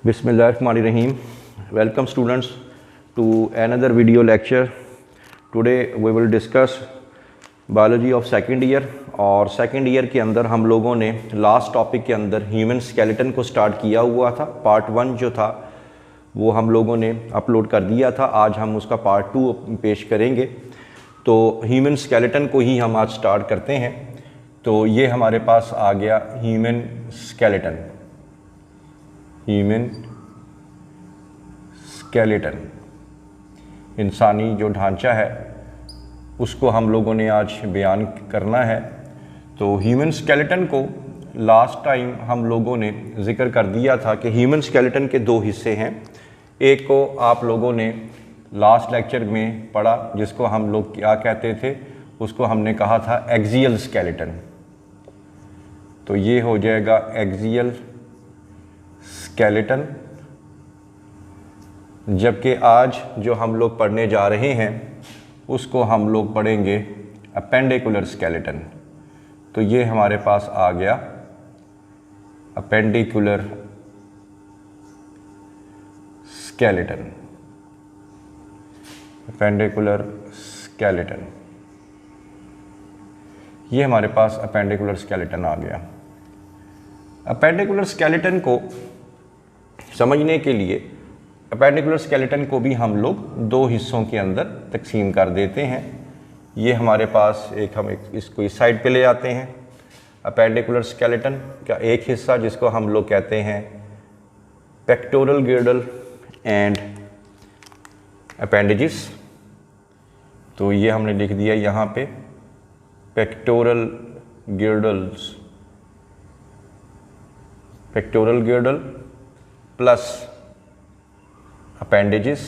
Bismillahirrahmanirrahim. Welcome students to another video lecture. Today we will discuss biology of second year. और second year के अंदर हम लोगों ने लास्ट टॉपिक के अंदर ह्यूमन स्केलेटन को स्टार्ट किया हुआ था। पार्ट 1 जो था वो हम लोगों ने अपलोड कर दिया था। आज हम उसका पार्ट 2 पेश करेंगे। तो ह्यूमन स्केलेटन को ही हम आज स्टार्ट करते हैं। तो ये हमारे पास आ गया ह्यूमन स्केलेटन। ह्यूमन स्केलेटन इंसानी जो ढांचा है उसको हम लोगों ने आज बयान करना है। तो ह्यूमन स्केलेटन को लास्ट टाइम हम लोगों ने जिक्र कर दिया था कि ह्यूमन स्केलेटन के 2 हिस्से हैं। एक को आप लोगों ने लास्ट लेक्चर में पढ़ा जिसको हम लोग क्या कहते थे, उसको हमने कहा था एक्सियल स्केलेटन। तो ये हो जाएगा एक्सियल स्केलेटन। जबकि आज जो हम लोग पढ़ने जा रहे हैं उसको हम लोग पढ़ेंगे अपेंडिकुलर स्केलेटन। तो ये हमारे पास आ गया अपेंडिकुलर स्केलेटन। अपेंडिकुलर स्केलेटन, ये हमारे पास अपेंडिकुलर स्केलेटन आ गया। अपेंडिकुलर स्केलेटन को समझने के लिए अपेंडिकुलर स्केलेटन को भी हम लोग 2 हिस्सों के अंदर तकसीम कर देते हैं। ये हमारे पास हम इसको इस साइड पे ले आते हैं। अपेंडिकुलर स्केलेटन का एक हिस्सा जिसको हम लोग कहते हैं पेक्टोरल गिर्डल एंड अपेंडेजेस। तो ये हमने लिख दिया यहाँ पे pectoral girdles, pectoral girdle plus appendages.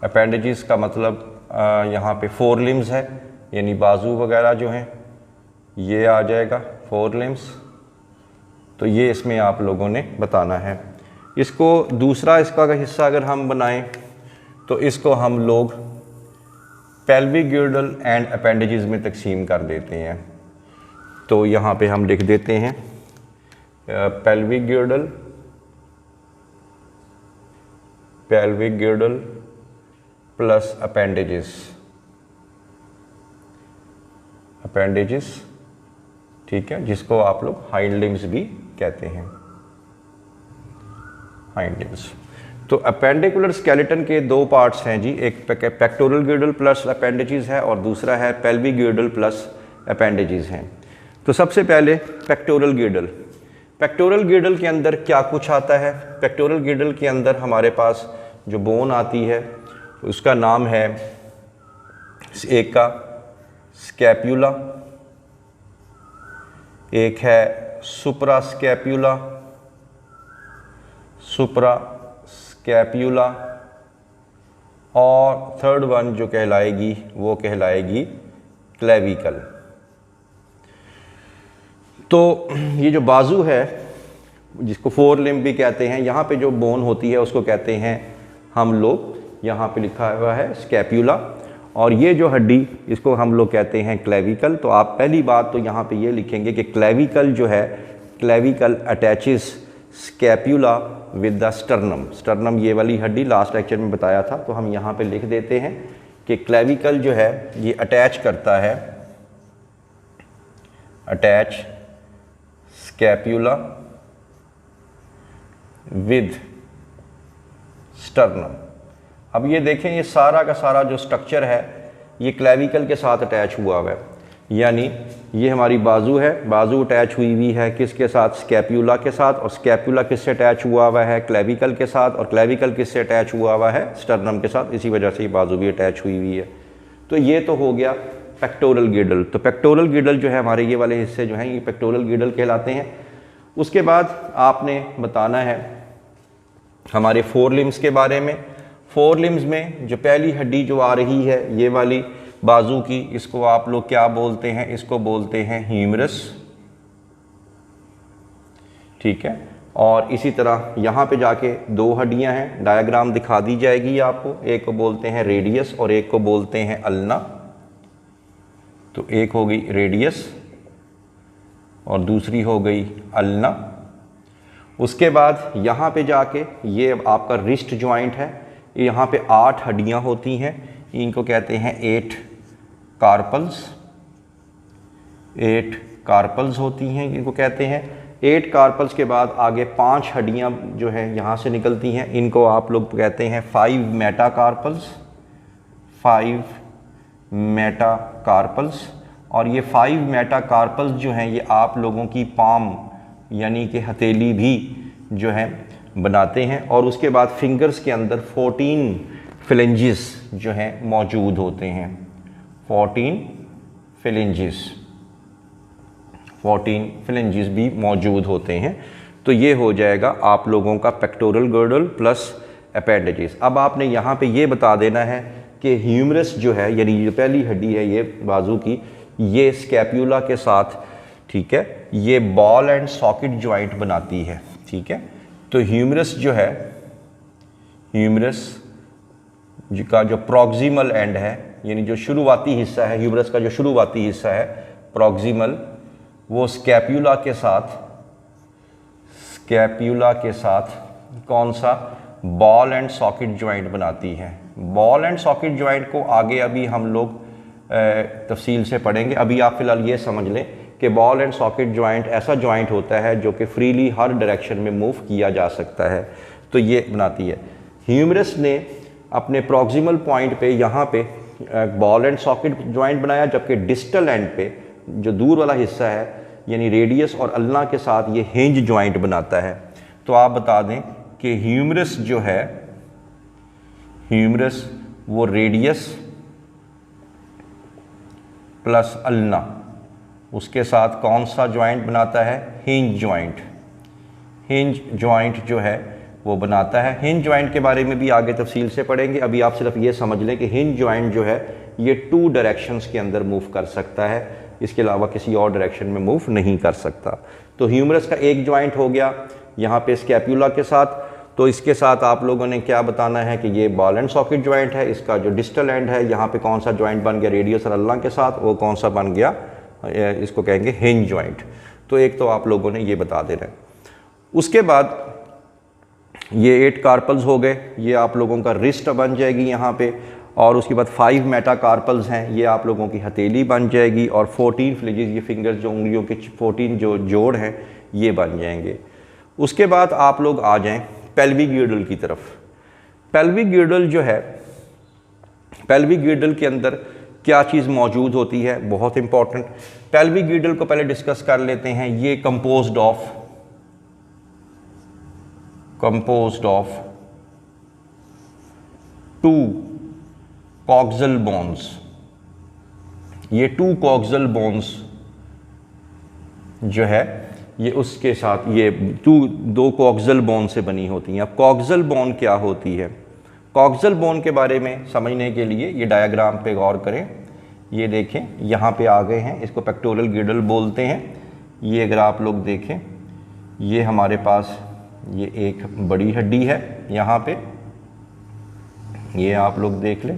Appendages का मतलब यहाँ पे 4 लिम्स है, यानी बाजू वगैरह जो हैं ये आ जाएगा 4 लिम्स। तो ये इसमें आप लोगों ने बताना है। इसको दूसरा इसका का हिस्सा अगर हम बनाएं तो इसको हम लोग पेल्विक गिर्डल एंड अपेंडेजेस में तकसीम कर देते हैं। तो यहाँ पे हम लिख देते हैं pelvic गिर्डल, pelvic गिर्डल plus appendages, appendages, ठीक है, जिसको आप लोग हाइंड लिम्स भी कहते हैं, हाइंड लिम्स। तो अपेंडिकुलर स्केलेटन के 2 पार्ट्स हैं जी, एक पेक्टोरल गिर्डल प्लस अपेंडेजेस है और दूसरा है पेल्विक गिर्डल प्लस अपेंडेजेस हैं। तो सबसे पहले पेक्टोरल गिर्डल। पेक्टोरल गिर्डल के अंदर क्या कुछ आता है? पेक्टोरल गिर्डल के अंदर हमारे पास जो बोन आती है उसका नाम है, एक का स्कैप्यूला, एक है सुप्रा स्कैप्यूला, सुप्रा स्कैप्यूला, और थर्ड वन जो कहलाएगी वो कहलाएगी क्लेविकल। तो ये जो बाजू है जिसको 4 लिम्ब भी कहते हैं, यहाँ पे जो बोन होती है उसको कहते हैं हम लोग, यहाँ पे लिखा हुआ है स्कैप्यूला, और ये जो हड्डी इसको हम लोग कहते हैं क्लेविकल। तो आप पहली बात तो यहाँ पे ये लिखेंगे कि क्लेविकल जो है, clavicle attaches scapula with the sternum. Sternum ये वाली हड्डी लास्ट लेक्चर में बताया था, तो हम यहाँ पे लिख देते हैं कि क्लेविकल जो है ये अटैच करता है, अटैच स्कैप्यूला विद स्टर्नम। अब ये देखें, ये सारा का सारा जो स्ट्रक्चर है ये क्लेविकल के साथ अटैच हुआ हुआ है। यानी ये हमारी बाजू है, बाजू अटैच हुई हुई है किसके साथ? स्कैप्यूला के साथ। और स्कैप्यूला किससे अटैच हुआ हुआ है? क्लेविकल के साथ। और क्लेविकल किससे अटैच हुआ हुआ है? स्टर्नम के साथ। इसी वजह से ये बाजू भी अटैच हुई हुई है। तो ये तो हो गया पेक्टोरल गिर्डल। तो पेक्टोरल गिर्डल जो है हमारे ये वाले हिस्से जो हैं ये पेक्टोरल गिर्डल कहलाते हैं। उसके बाद आपने बताना है हमारे 4 लिम्स के बारे में। 4 लिम्स में जो पहली हड्डी जो आ रही है ये वाली बाजू की, इसको आप लोग क्या बोलते हैं? इसको बोलते हैं ह्यूमरस, ठीक है। और इसी तरह यहाँ पे जाके 2 हड्डियाँ हैं, डायग्राम दिखा दी जाएगी आपको। एक को बोलते हैं रेडियस और एक को बोलते हैं अल्ना। तो एक हो गई रेडियस और दूसरी हो गई अल्ना। उसके बाद यहाँ पे जाके ये आपका रिस्ट जॉइंट है, यहाँ पे 8 हड्डियाँ होती हैं, इनको कहते हैं 8 कार्पल्स। 8 कार्पल्स होती हैं, इनको कहते हैं। 8 कार्पल्स के बाद आगे 5 हड्डियाँ जो है यहाँ से निकलती हैं, इनको आप लोग कहते हैं 5 मेटाकार्पल्स। 5 मेटाकार्पल्स। और ये 5 मेटाकार्पल्स जो हैं ये आप लोगों की पाम यानी कि हथेली भी जो है बनाते हैं। और उसके बाद फिंगर्स के अंदर 14 फ्लेंजेस जो हैं मौजूद होते हैं। 14 फ्लेंजेस भी मौजूद होते हैं। तो ये हो जाएगा आप लोगों का पेक्टोरल गर्डल प्लस अपेंडेजेस। अब आपने यहाँ पे ये बता देना है कि ह्यूमरस जो है यानी जो पहली हड्डी है ये बाजू की, ये स्कैप्यूला के साथ, ठीक है, ये बॉल एंड सॉकेट जॉइंट बनाती है। ठीक है, तो ह्यूमरस जो है, ह्यूमरस का जो प्रॉक्सिमल एंड है यानी जो शुरुआती हिस्सा है, ह्यूमरस का जो शुरुआती हिस्सा है प्रॉक्सिमल, वो स्कैप्यूला के साथ कौन सा, बॉल एंड सॉकेट जॉइंट बनाती है। बॉल एंड सॉकेट जॉइंट को आगे अभी हम लोग तफसील से पढ़ेंगे। अभी आप फिलहाल ये समझ लें कि बॉल एंड सॉकेट जॉइंट ऐसा जॉइंट होता है जो कि फ्रीली हर डायरेक्शन में मूव किया जा सकता है, तो ये बनाती है। ह्यूमरस ने अपने प्रॉक्सिमल पॉइंट पे यहाँ पे बॉल एंड सॉकेट जॉइंट बनाया, जबकि डिस्टल एंड पे जो दूर वाला हिस्सा है यानी रेडियस और अल्ना के साथ ये हिंज जॉइंट बनाता है। तो आप बता दें कि ह्यूमरस जो है, ह्यूमरस वो रेडियस प्लस अल्ना उसके साथ कौन सा जॉइंट बनाता है, हिंज जॉइंट। हिंज जॉइंट जो है वो बनाता है। हिंज जॉइंट के बारे में भी आगे तफसील से पढ़ेंगे। अभी आप सिर्फ ये समझ लें कि हिंज जॉइंट जो है ये 2 डायरेक्शंस के अंदर मूव कर सकता है, इसके अलावा किसी और डायरेक्शन में मूव नहीं कर सकता। तो ह्यूमरस का एक जॉइंट हो गया यहाँ पे स्कैप्यूला के साथ। तो इसके साथ आप लोगों ने क्या बताना है कि ये बॉल एंड सॉकेट जॉइंट है, इसका जो डिस्टल एंड है यहाँ पे कौन सा जॉइंट बन गया रेडियस और अल्ना के साथ, वो कौन सा बन गया, इसको कहेंगे हिंज जॉइंट। तो एक तो आप लोगों ने ये बता देना है। उसके बाद ये 8 कार्पल्स हो गए, ये आप लोगों का रिस्ट बन जाएगी यहाँ पे। और उसके बाद 5 मेटाकार्पल्स हैं, ये आप लोगों की हथेली बन जाएगी। और 14 फ्लेजेस, ये फिंगर्स जो उंगलियों के 14 जो जोड़ हैं ये बन जाएंगे। उसके बाद आप लोग आ जाएं पेल्विक गिर्डल की तरफ। पेल्विक गिर्डल जो है, पेल्विक गिर्डल के अंदर क्या चीज़ मौजूद होती है, बहुत इंपॉर्टेंट। पेल्विक गिर्डल को पहले डिस्कस कर लेते हैं। ये कंपोज्ड ऑफ 2 कॉक्सल बोन्स। ये 2 कॉक्सल बोन्स जो है ये उसके साथ ये 2 कॉक्सल बोन से बनी होती हैं। अब कॉक्सल बोन क्या होती है, कॉक्सल बोन के बारे में समझने के लिए ये डायग्राम पे गौर करें। ये देखें यहाँ पे आ गए हैं, इसको पेक्टोरल गिर्डल बोलते हैं। ये अगर आप लोग देखें, ये हमारे पास ये एक बड़ी हड्डी है यहाँ पे, ये आप लोग देख लें,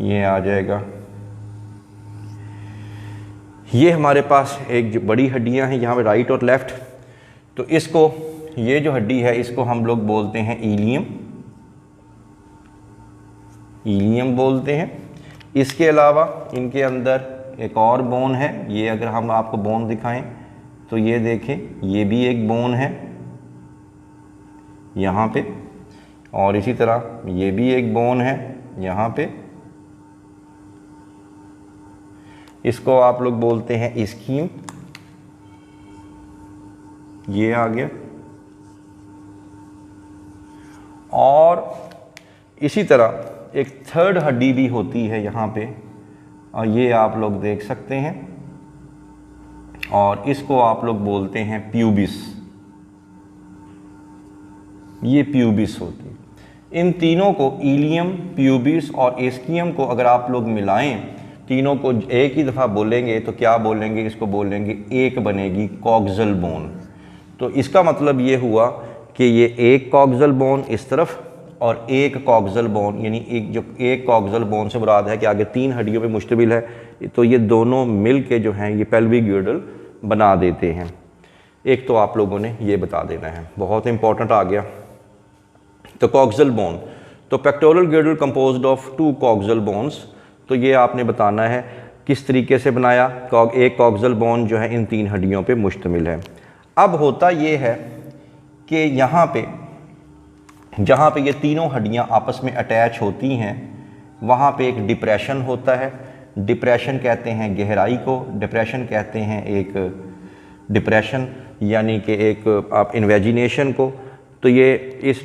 ये आ जाएगा। ये हमारे पास एक जो बड़ी हड्डियाँ हैं यहाँ पे राइट और लेफ़्ट। तो इसको, ये जो हड्डी है इसको हम लोग बोलते हैं इलियम, इलियम बोलते हैं। इसके अलावा इनके अंदर एक और बोन है, ये अगर हम आपको बोन दिखाएं तो ये देखें, ये भी एक बोन है यहाँ पे। और इसी तरह ये भी एक बोन है यहाँ पे, इसको आप लोग बोलते हैं इस्कीम, ये आ गया। और इसी तरह एक थर्ड हड्डी भी होती है यहाँ पे, और ये आप लोग देख सकते हैं, और इसको आप लोग बोलते हैं प्यूबिस, ये प्यूबिस होती है। इन तीनों को, इलियम, प्यूबिस और इस्कियम को अगर आप लोग मिलाएं, तीनों को एक ही दफ़ा बोलेंगे तो क्या बोलेंगे, इसको बोलेंगे एक बनेगी कॉक्सल बोन। तो इसका मतलब ये हुआ कि ये एक कॉक्सल बोन इस तरफ और एक कॉक्सल बोन, यानी एक कॉक्सल बोन से मुराद है कि आगे 3 हड्डियों पे मुश्तमिल है, तो ये दोनों मिल के जो हैं ये पेल्विक गिर्डल बना देते हैं। एक तो आप लोगों ने ये बता देना है, बहुत इंपॉर्टेंट आ गया। तो कॉक्सल बोन, तो pectoral गिर्डल composed of 2 coxal bones, तो ये आपने बताना है किस तरीके से बनाया। एक कॉक्सल बोन जो है इन 3 हड्डियों पे मुश्तमिल है। अब होता ये है कि यहाँ पे जहाँ पे ये तीनों हड्डियाँ आपस में अटैच होती हैं वहाँ पे एक डिप्रेशन होता है। डिप्रेशन कहते हैं गहराई को, डिप्रेशन कहते हैं एक डिप्रेशन यानी कि एक आप इन्वेजिनेशन को। तो ये इस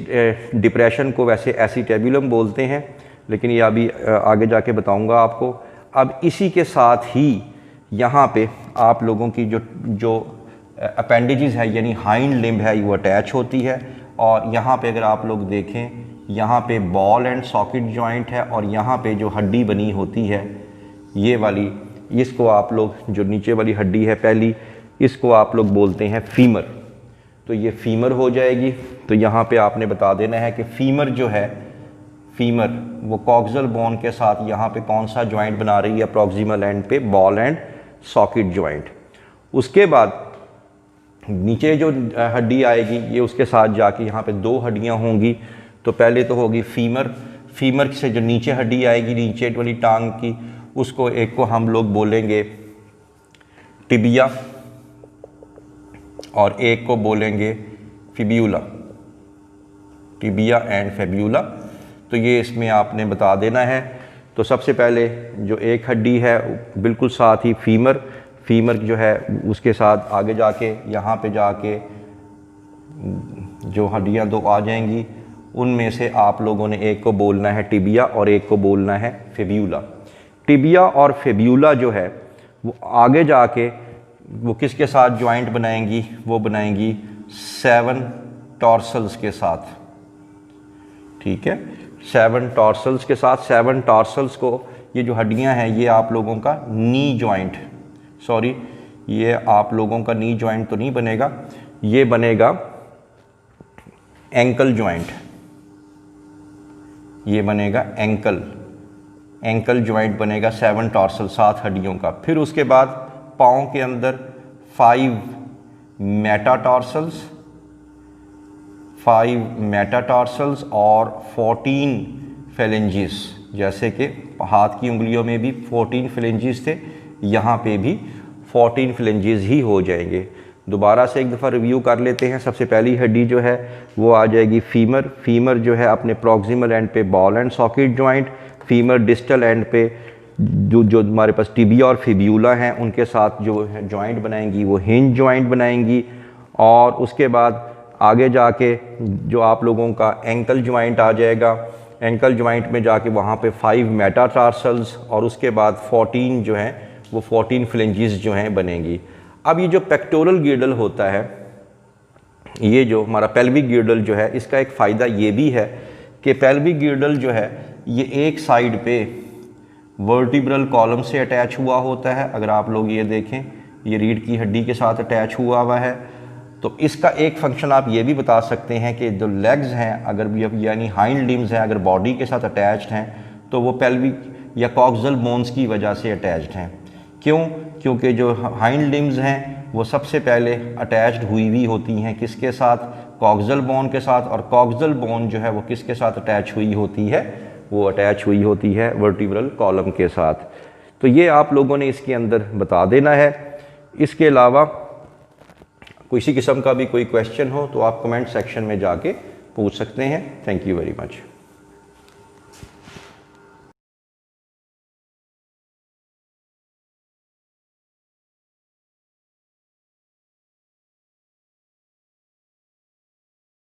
डिप्रेशन को वैसे एसिटेबुलम बोलते हैं, लेकिन ये अभी आगे जाके बताऊंगा आपको। अब इसी के साथ ही यहाँ पे आप लोगों की जो अपेंडिजेस है यानी हाइंड लिम्ब है वो अटैच होती है। और यहाँ पे अगर आप लोग देखें, यहाँ पे बॉल एंड सॉकेट जॉइंट है और यहाँ पे जो हड्डी बनी होती है ये वाली, इसको आप लोग, जो नीचे वाली हड्डी है पहली, इसको आप लोग बोलते हैं फीमर। तो ये फीमर हो जाएगी। तो यहाँ पे आपने बता देना है कि फीमर जो है, फीमर वो कॉक्सल बोन के साथ यहाँ पे कौन सा जॉइंट बना रही है, प्रॉक्सिमल एंड पे बॉल एंड सॉकेट जॉइंट। उसके बाद नीचे जो हड्डी आएगी ये उसके साथ जाके यहाँ पे 2 हड्डियाँ होंगी। तो पहले तो होगी फीमर, फीमर से जो नीचे हड्डी आएगी नीचे वाली टांग की, उसको एक को हम लोग बोलेंगे टिबिया और एक को बोलेंगे फिब्यूला, टिबिया एंड फिब्यूला। तो ये इसमें आपने बता देना है। तो सबसे पहले जो एक हड्डी है बिल्कुल साथ ही फीमर, फीमर जो है उसके साथ आगे जाके यहाँ पे जाके जो हड्डियाँ 2 आ जाएंगी, उनमें से आप लोगों ने एक को बोलना है टिबिया और एक को बोलना है फिब्यूला। टिबिया और फिब्यूला जो है वो आगे जाके वो किसके साथ जॉइंट बनाएंगी, वो बनाएंगी 7 टॉर्सल्स के साथ। ठीक है, 7 टॉर्सल्स के साथ। 7 टॉर्सल्स को, ये जो हड्डियां हैं ये आप लोगों का नी जॉइंट, सॉरी ये आप लोगों का नी जॉइंट तो नहीं बनेगा, ये बनेगा एंकल जॉइंट, ये बनेगा एंकल जॉइंट बनेगा 7 टॉर्सल 7 हड्डियों का। फिर उसके बाद पाँव के अंदर 5 मेटाटार्सल्स और 14 फेलेंजिस। जैसे कि हाथ की उंगलियों में भी 14 फेलेंजिस थे, यहाँ पे भी 14 फ्लेंजेस ही हो जाएंगे। दोबारा से एक दफ़ा रिव्यू कर लेते हैं। सबसे पहली हड्डी जो है वो आ जाएगी फीमर। फीमर जो है अपने प्रॉक्सिमल एंड पे ball and socket joint, femur distal end पे जो हमारे पास टिबिया और फिब्यूला हैं उनके साथ जो जॉइंट बनाएंगी वो हिंज जॉइंट बनाएंगी। और उसके बाद आगे जाके जो आप लोगों का एंकल जॉइंट आ जाएगा, एंकल जॉइंट में जाके वहाँ पे 5 मेटाटार्सल्स और उसके बाद 14 जो हैं वो 14 फ्लेंजेस जो हैं बनेंगी। अब ये जो पेक्टोरल गिर्डल होता है, ये जो हमारा पेल्विक गिर्डल जो है, इसका एक फ़ायदा ये भी है कि पेल्विक गिर्डल जो है ये एक साइड पे वर्टिब्रल कॉलम से अटैच हुआ होता है। अगर आप लोग ये देखें, ये रीढ़ की हड्डी के साथ अटैच हुआ है। तो इसका एक फंक्शन आप ये भी बता सकते हैं कि जो लेग्स हैं अगर यानी हाइंड लिम्स हैं अगर बॉडी के साथ अटैच्ड हैं तो वो पेल्विक या कॉक्सल बोन्स की वजह से अटैच्ड हैं। क्यों? क्योंकि जो हाइंड लिम्स हैं वो सबसे पहले अटैच्ड हुई होती हैं किसके साथ? कॉक्सल बोन के साथ। और कॉक्सल बोन जो है वो किसके साथ अटैच हुई होती है? वो अटैच हुई होती है वर्टिब्रल कॉलम के साथ। तो ये आप लोगों ने इसके अंदर बता देना है। इसके अलावा किसी किस्म का भी कोई क्वेश्चन हो तो आप कमेंट सेक्शन में जाके पूछ सकते हैं। Thank you very much.